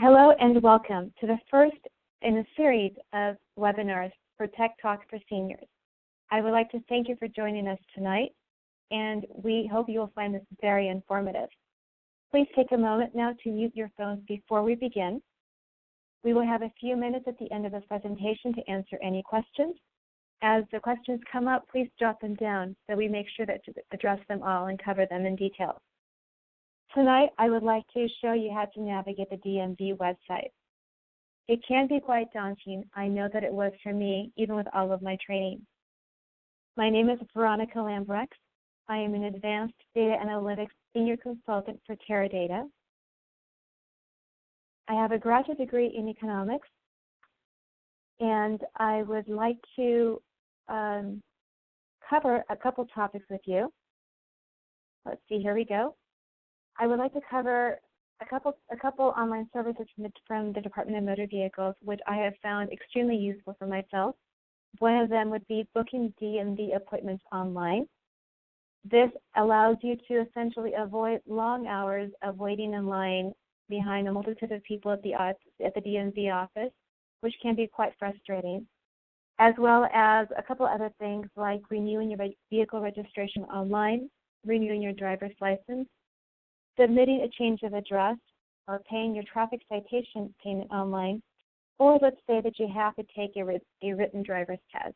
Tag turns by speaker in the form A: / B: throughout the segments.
A: Hello and welcome to the first in a series of webinars for Tech Talk for Seniors. I would like to thank you for joining us tonight, and we hope you will find this very informative. Please take a moment now to mute your phones before we begin. We will have a few minutes at the end of the presentation to answer any questions. As the questions come up, please jot them down so we make sure to address them all and cover them in detail. Tonight, I would like to show you how to navigate the DMV website. It can be quite daunting. I know that it was for me, even with all of my training. My name is Veronica Lambrecht. I am an advanced data analytics senior consultant for Teradata. I have a graduate degree in economics, and I would like to cover a couple topics with you. Let's see, here we go. I would like to cover a couple online services from the Department of Motor Vehicles, which I have found extremely useful for myself. One of them would be booking DMV appointments online. This allows you to essentially avoid long hours of waiting in line behind a multitude of people at the DMV office, which can be quite frustrating, as well as a couple other things like renewing your vehicle registration online, renewing your driver's license, submitting a change of address, or paying your traffic citation payment online, or let's say that you have to take a written driver's test.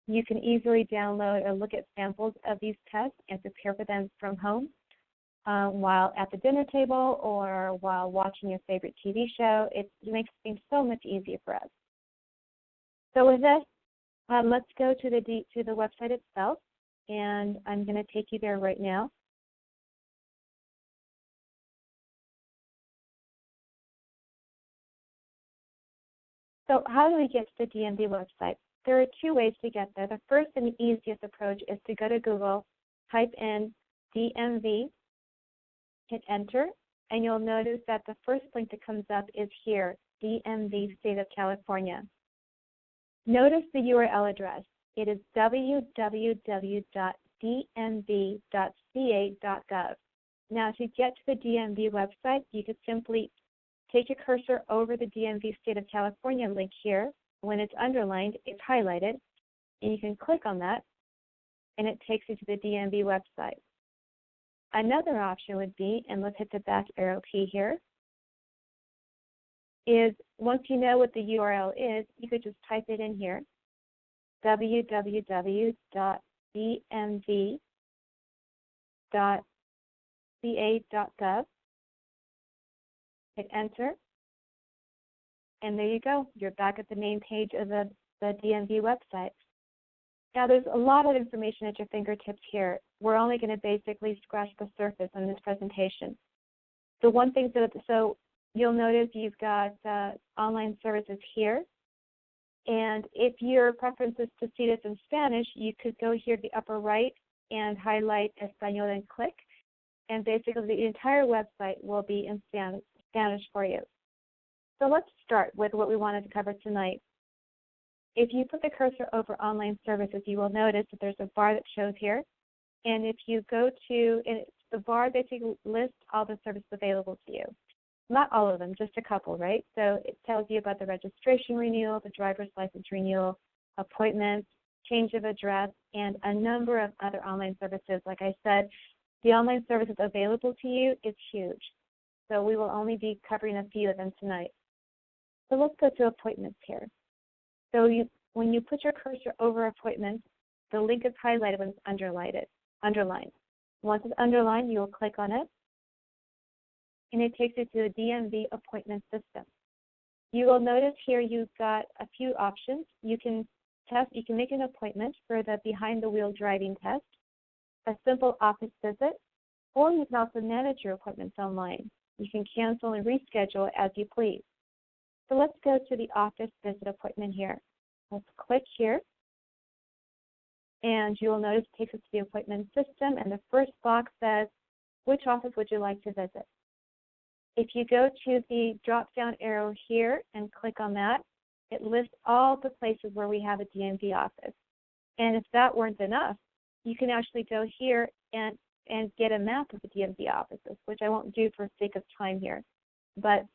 A: You can easily download or look at samples of these tests and prepare for them from home while at the dinner table or while watching your favorite TV show. It makes things so much easier for us. So with this, let's go to the website itself, and I'm going to take you there right now. So how do we get to the DMV website? There are two ways to get there. The first and the easiest approach is to go to Google, type in DMV, hit enter, and you'll notice that the first link that comes up is here, DMV State of California. Notice the URL address. It is www.dmv.ca.gov. Now, to get to the DMV website, you could simply take your cursor over the DMV State of California link here. When it's underlined, it's highlighted, and you can click on that, and it takes you to the DMV website. Another option would be, and let's hit the back arrow key here, is once you know what the URL is, you could just type it in here, www.dmv.ca.gov. Hit enter, and there you go. You're back at the main page of the DMV website. Now, there's a lot of information at your fingertips here. We're only going to basically scratch the surface on this presentation. The one thing, so you'll notice you've got online services here, and if your preference is to see this in Spanish, you could go here to the upper right and highlight Español and click, and basically the entire website will be in Spanish for you. So let's start with what we wanted to cover tonight. If you put the cursor over online services, you will notice that there's a bar that shows here. And if you go to, and the bar basically lists all the services available to you. Not all of them, just a couple, right? So it tells you about the registration renewal, the driver's license renewal, appointments, change of address, and a number of other online services. Like I said, the online services available to you is huge. So we will only be covering a few of them tonight. So let's go to appointments here. So when you put your cursor over appointments, the link is highlighted when it's underlined. Once it's underlined, you will click on it, and it takes you to the DMV appointment system. You will notice here you've got a few options. You can make an appointment for the behind-the-wheel driving test, a simple office visit, or you can also manage your appointments online. You can cancel and reschedule as you please. So let's go to the office visit appointment here. Let's click here, and you will notice it takes us to the appointment system, and the first box says, which office would you like to visit? If you go to the drop-down arrow here and click on that, it lists all the places where we have a DMV office. And if that weren't enough, you can actually go here and get a map of the DMV offices, which I won't do for sake of time here. But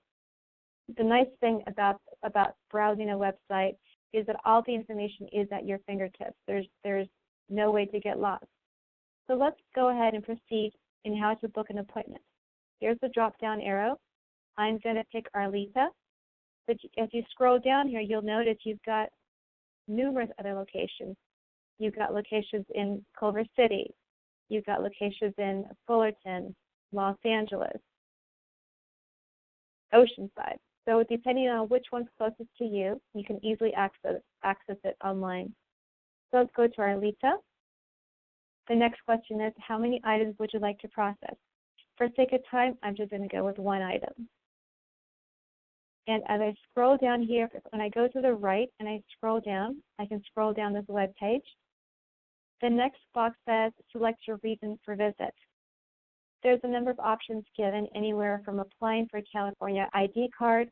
A: The nice thing about browsing a website is that all the information is at your fingertips. There's no way to get lost. So let's go ahead and proceed in how to book an appointment. Here's the drop-down arrow. I'm going to pick Arleta. But as you scroll down here, you'll notice you've got numerous other locations. You've got locations in Culver City. You've got locations in Fullerton, Los Angeles, Oceanside. So depending on which one's closest to you, you can easily access it online. So let's go to Arleta. The next question is, how many items would you like to process? For sake of time, I'm just going to go with one item. And as I scroll down here, when I go to the right and I scroll down, I can scroll down this web page. The next box says, select your reason for visit. There's a number of options given, anywhere from applying for a California ID card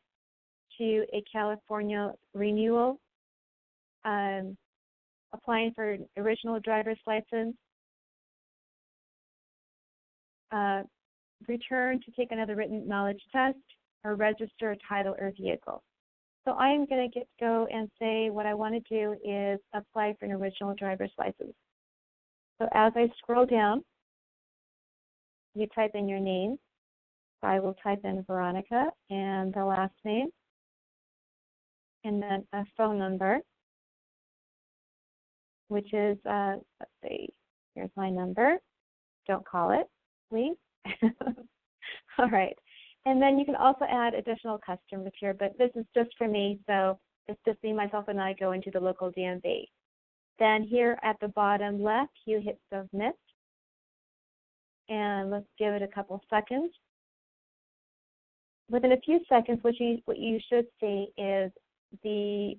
A: to a California renewal, applying for an original driver's license, return to take another written knowledge test, or register a title or vehicle. So I am going to go and say what I want to do is apply for an original driver's license. So as I scroll down, you type in your name. So I will type in Veronica and the last name, and then a phone number, which is, let's see, here's my number. Don't call it, please. All right. And then you can also add additional customers here, but this is just for me, so it's just me, myself, and I go into the local DMV. Then here at the bottom left, you hit submit, and let's give it a couple seconds. Within a few seconds, what you should see is the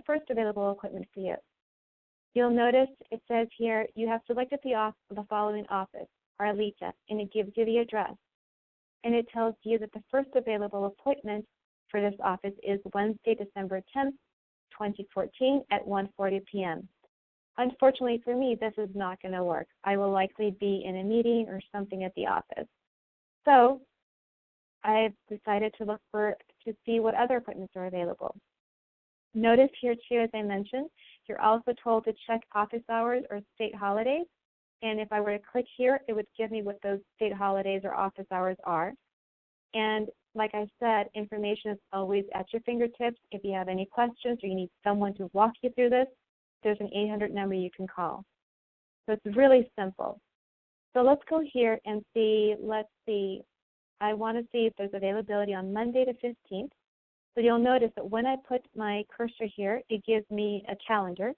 A: first available equipment for you. You'll notice it says here you have selected the following office, Arleta, and it gives you the address. And it tells you that the first available appointment for this office is Wednesday, December 10th, 2014 at 1:40 p.m. Unfortunately for me, this is not going to work. I will likely be in a meeting or something at the office. So I've decided to see what other appointments are available. Notice here, too, as I mentioned, you're also told to check office hours or state holidays. And if I were to click here, it would give me what those state holidays or office hours are. And like I said, information is always at your fingertips. If you have any questions or you need someone to walk you through this, there's an 800 number you can call. So it's really simple. So let's go here and see, I want to see if there's availability on Monday the 15th. So you'll notice that when I put my cursor here, it gives me a calendar.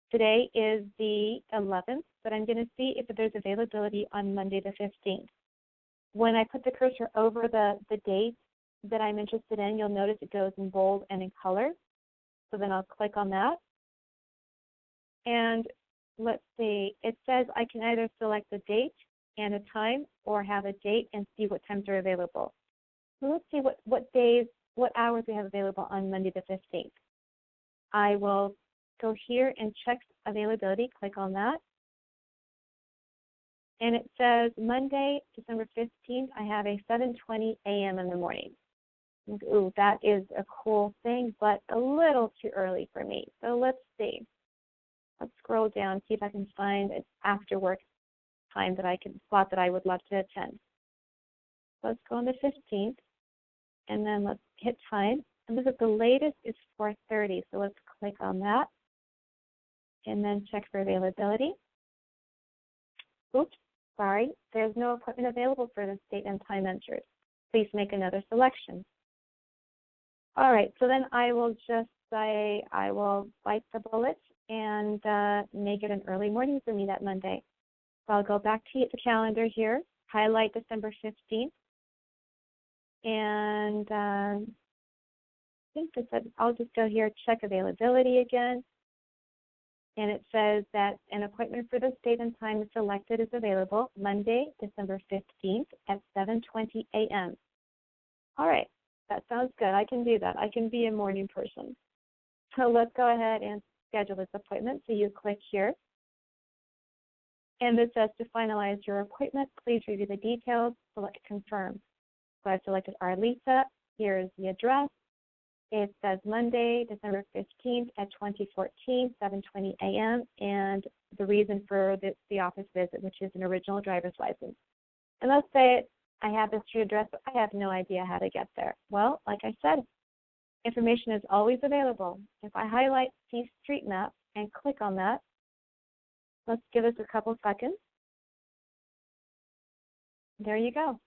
A: Today is the 11th, but I'm going to see if there's availability on Monday the 15th. When I put the cursor over the date that I'm interested in, you'll notice it goes in bold and in color. So then I'll click on that. And let's see, it says I can either select a date and a time or have a date and see what times are available. So let's see what hours we have available on Monday the 15th. I will go here and check availability, click on that. And it says Monday, December 15th, I have a 7:20 a.m. in the morning. Ooh, that is a cool thing, but a little too early for me. So let's see. Let's scroll down, see if I can find an after work time slot that I would love to attend. Let's go on the 15th, and then let's hit time. And look at the latest is 4:30, so let's click on that. And then check for availability. Oops, sorry, there's no appointment available for this date and time entered. Please make another selection. All right, so then I will just say I will bite the bullet and make it an early morning for me that Monday. So I'll go back to the calendar here, highlight December 15th, and I think I'll just go here, check availability again. And it says that an appointment for this date and time selected is available Monday, December 15th at 7:20 a.m. All right, that sounds good. I can do that. I can be a morning person. So let's go ahead and schedule this appointment. So you click here. And it says to finalize your appointment, please review the details, select confirm. So I've selected Arleta, Here's the address. It says Monday, December 15th at 2014, 7:20 a.m., and the reason for the office visit, which is an original driver's license. And let's say I have this street address, but I have no idea how to get there. Well, like I said, information is always available. If I highlight See Street Map and click on that, let's give us a couple seconds. There you go.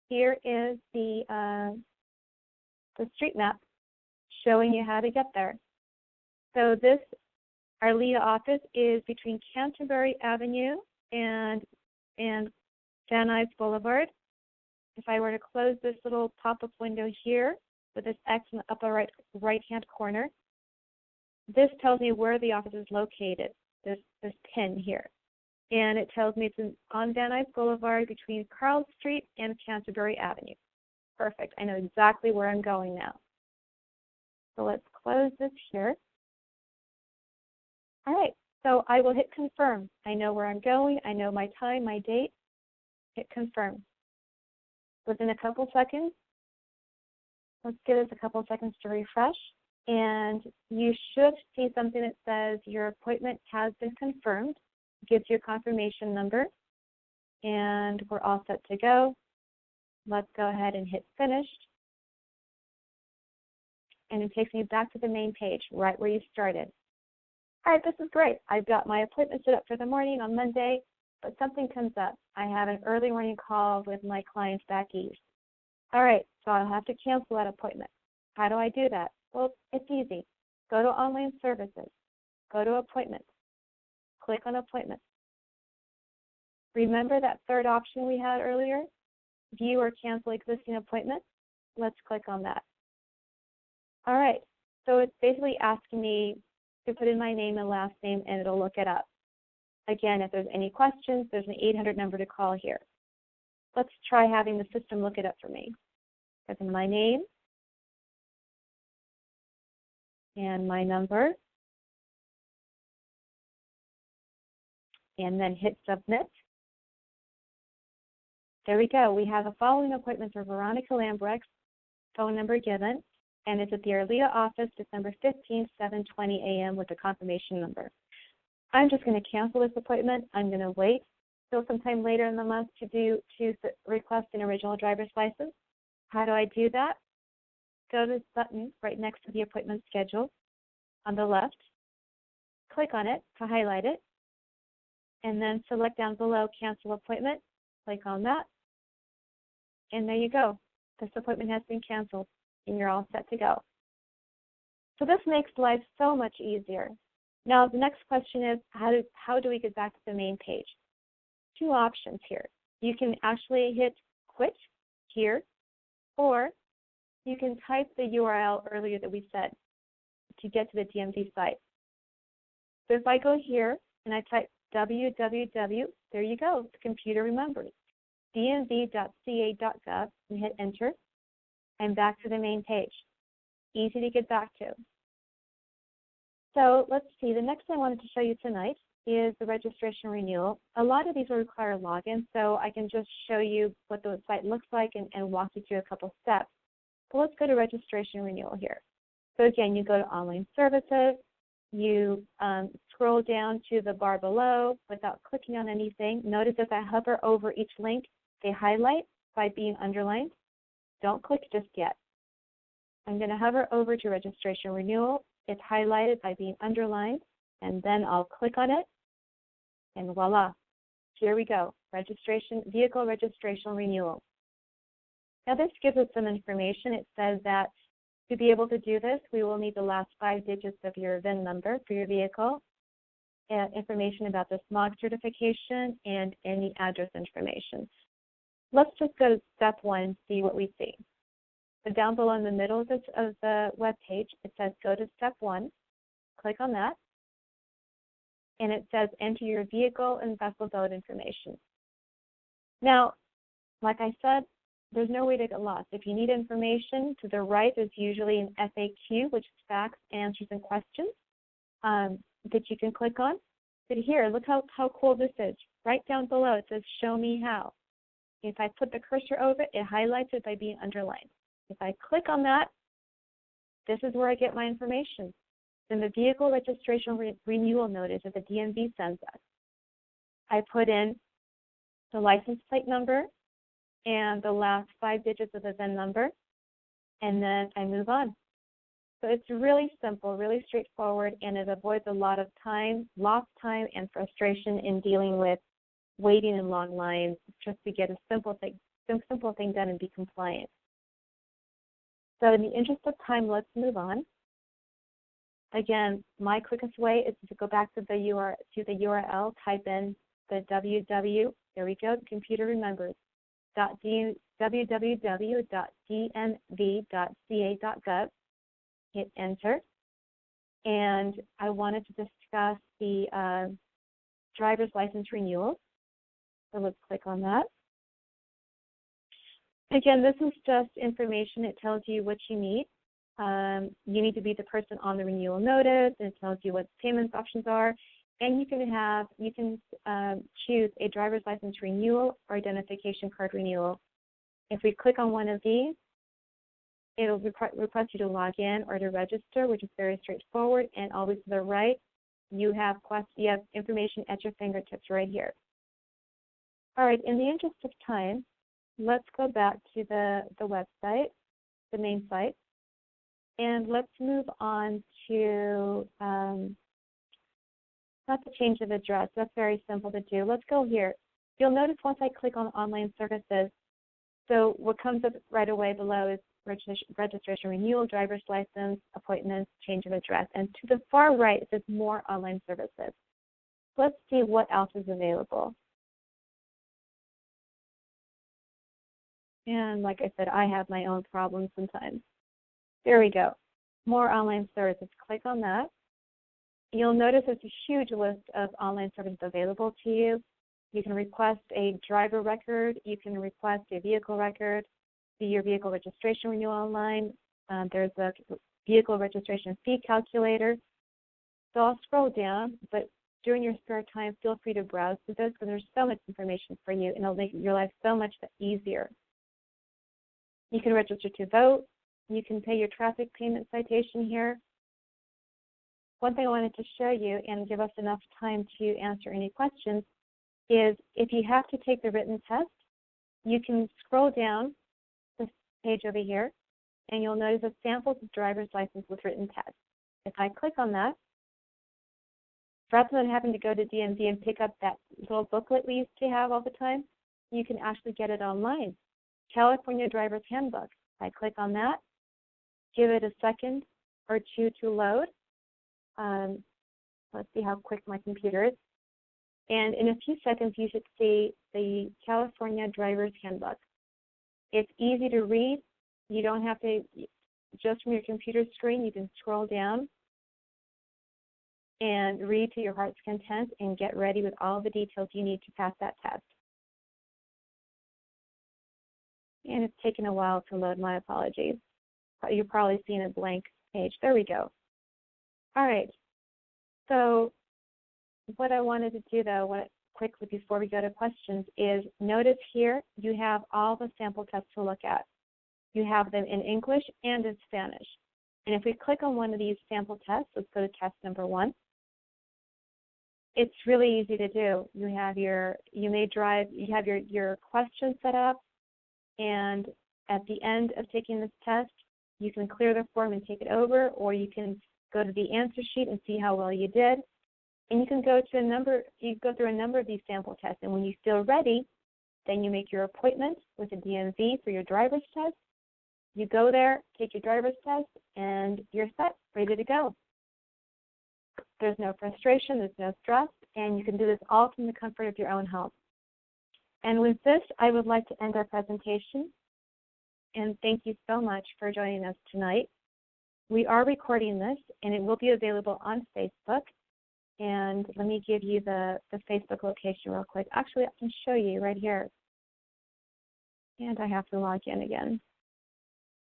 A: Here is the street map showing you how to get there. So this, our LEA office is between Canterbury Avenue and Van Nuys Boulevard. If I were to close this little pop-up window here with this X in the upper right-hand corner, this tells me where the office is located, this pin here. And it tells me it's on Van Nuys Boulevard between Carl Street and Canterbury Avenue. Perfect. I know exactly where I'm going now. So let's close this here. All right. So I will hit confirm. I know where I'm going. I know my time, my date. Hit confirm. Within a couple seconds, let's give us a couple seconds to refresh. And you should see something that says your appointment has been confirmed. It gives you a confirmation number. And we're all set to go. Let's go ahead and hit finished. And it takes me back to the main page, right where you started. All right, this is great. I've got my appointment set up for the morning on Monday, but something comes up. I have an early morning call with my clients back east. All right, so I'll have to cancel that appointment. How do I do that? Well, it's easy. Go to Online Services. Go to Appointments. Click on Appointments. Remember that third option we had earlier? View or cancel existing appointments? Let's click on that. All right, so it's basically asking me to put in my name and last name, and it'll look it up. Again, if there's any questions, there's an 800 number to call here. Let's try having the system look it up for me. Put in my name and my number, and then hit submit. There we go. We have a following appointment for Veronica Lambrecht's phone number given, and it's at the Arlea office, December 15th, 7:20 a.m. with a confirmation number. I'm just going to cancel this appointment. I'm going to wait till sometime later in the month to request an original driver's license. How do I do that? Go to this button right next to the appointment schedule on the left. Click on it to highlight it, and then select down below Cancel Appointment. Click on that, and there you go. This appointment has been canceled, and you're all set to go. So this makes life so much easier. Now, the next question is, how do we get back to the main page? Two options here. You can actually hit Quit here, or you can type the URL earlier that we said to get to the DMV site. So if I go here and I type www, there you go, the computer remembers, dmv.ca.gov, and hit enter, and back to the main page. Easy to get back to. So let's see, the next thing I wanted to show you tonight is the registration renewal. A lot of these will require a login, so I can just show you what the site looks like and walk you through a couple steps. So let's go to registration renewal here. So again, you go to Online Services, you scroll down to the bar below without clicking on anything. Notice if I hover over each link, they highlight by being underlined. Don't click just yet. I'm going to hover over to registration renewal. It's highlighted by being underlined, and then I'll click on it, and voila, here we go, vehicle registration renewal. Now this gives us some information. It says that to be able to do this, we will need the last 5 digits of your VIN number for your vehicle, and information about the smog certification, and any address information. Let's just go to step 1 and see what we see. So down below in the middle of the web page, it says go to step 1. Click on that. And it says enter your vehicle and vessel code information. Now, like I said, there's no way to get lost. If you need information, to the right is usually an FAQ, which is facts, answers, and questions that you can click on. But here, look how cool this is. Right down below, it says show me how. If I put the cursor over it, it highlights it by being underlined. If I click on that, this is where I get my information. Then the vehicle registration renewal notice that the DMV sends us. I put in the license plate number and the last 5 digits of the VIN number, and then I move on. So it's really simple, really straightforward, and it avoids a lot of time, lost time, and frustration in dealing with waiting in long lines just to get a simple thing done and be compliant. So in the interest of time, let's move on. Again, my quickest way is to go back to the URL, type in the www, there we go, the computer remembers, www.dmv.ca.gov, hit enter, and I wanted to discuss the driver's license renewal, so let's click on that. Again, this is just information. It tells you what you need. You need to be the person on the renewal notice, and it tells you what payment options are. And you can choose a driver's license renewal or identification card renewal. If we click on one of these, it'll request you to log in or to register, which is very straightforward. And always to the right, you have information at your fingertips right here. All right, in the interest of time, let's go back to the website, the main site, and let's move on to not the change of address. That's very simple to do. Let's go here. You'll notice once I click on online services, so what comes up right away below is registration renewal, driver's license, appointments, change of address. And to the far right, it says more online services. Let's see what else is available. And like I said, I have my own problems sometimes. There we go. More online services. Click on that. You'll notice there's a huge list of online services available to you. You can request a driver record. You can request a vehicle record, see your vehicle registration renewal online. There's a vehicle registration fee calculator. So I'll scroll down, but during your spare time, feel free to browse through those because there's so much information for you, and it'll make your life so much easier. You can register to vote. You can pay your traffic payment citation here. One thing I wanted to show you and give us enough time to answer any questions is if you have to take the written test, you can scroll down this page over here, and you'll notice a sample of driver's license with written test. If I click on that, rather than having to go to DMV and pick up that little booklet we used to have all the time, you can actually get it online. California Driver's Handbook. I click on that, give it a second or two to load. Let's see how quick my computer is. And in a few seconds, you should see the California Driver's Handbook. It's easy to read. You don't have to, just from your computer screen, you can scroll down and read to your heart's content and get ready with all the details you need to pass that test. And it's taken a while to load. My apologies. You're probably seeing a blank page. There we go. All right. So what I wanted to do, though, quickly before we go to questions, is notice here you have all the sample tests to look at. You have them in English and in Spanish. And if we click on one of these sample tests, let's go to test number 1. It's really easy to do. You have your questions set up, and at the end of taking this test, you can clear the form and take it over, or you can go to the answer sheet and see how well you did. And you can go through a number of these sample tests, and when you feel ready, then you make your appointment with the DMV for your driver's test. You go there, take your driver's test, and you're set, ready to go. There's no frustration, there's no stress, and you can do this all from the comfort of your own home. And with this, I would like to end our presentation, and thank you so much for joining us tonight. We are recording this, and it will be available on Facebook. And let me give you the Facebook location real quick. Actually, I can show you right here. And I have to log in again.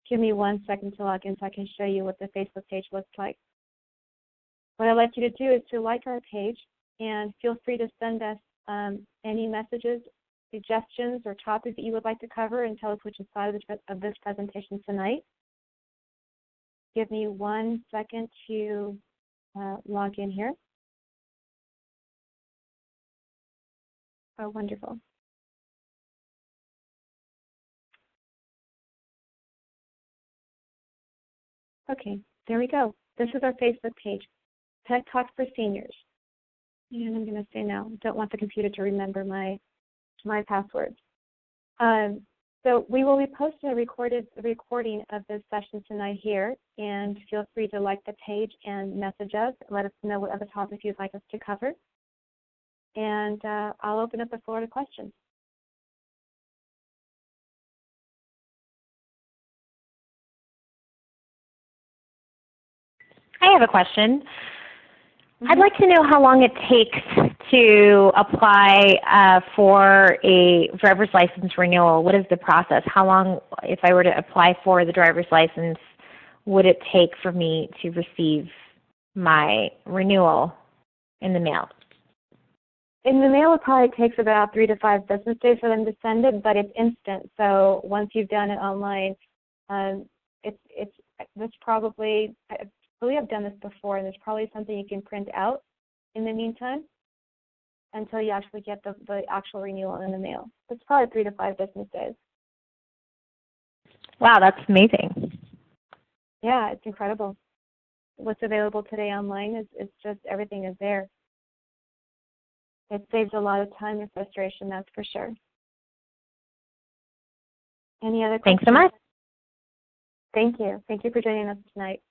A: Give me 1 second to log in so I can show you what the Facebook page looks like. What I'd like you to do is to like our page, and feel free to send us any messages suggestions or topics that you would like to cover and tell us which side of this presentation tonight. Give me 1 second to log in here. Oh, wonderful. Okay, there we go. This is our Facebook page, Tech Talk for Seniors. And I'm going to say no. Don't want the computer to remember my passwords. So we will be posting a recording of this session tonight here, and feel free to like the page and message us. Let us know what other topics you'd like us to cover. And I'll open up the floor to questions.
B: I have a question. I'd like to know how long it takes to apply for a driver's license renewal. What is the process? How long, if I were to apply for the driver's license, would it take for me to receive my renewal in the mail?
A: In the mail, it probably takes about 3 to 5 business days for them to send it, but it's instant. So once you've done it online, it's probably, I believe I've done this before, and there's probably something you can print out in the meantime until you actually get the actual renewal in the mail. It's probably 3 to 5 business days.
B: Wow, that's amazing.
A: Yeah, it's incredible. What's available today online is just everything is there. It saves a lot of time and frustration, that's for sure. Any other questions?
B: Thanks so much.
A: Thank you. Thank you for joining us tonight.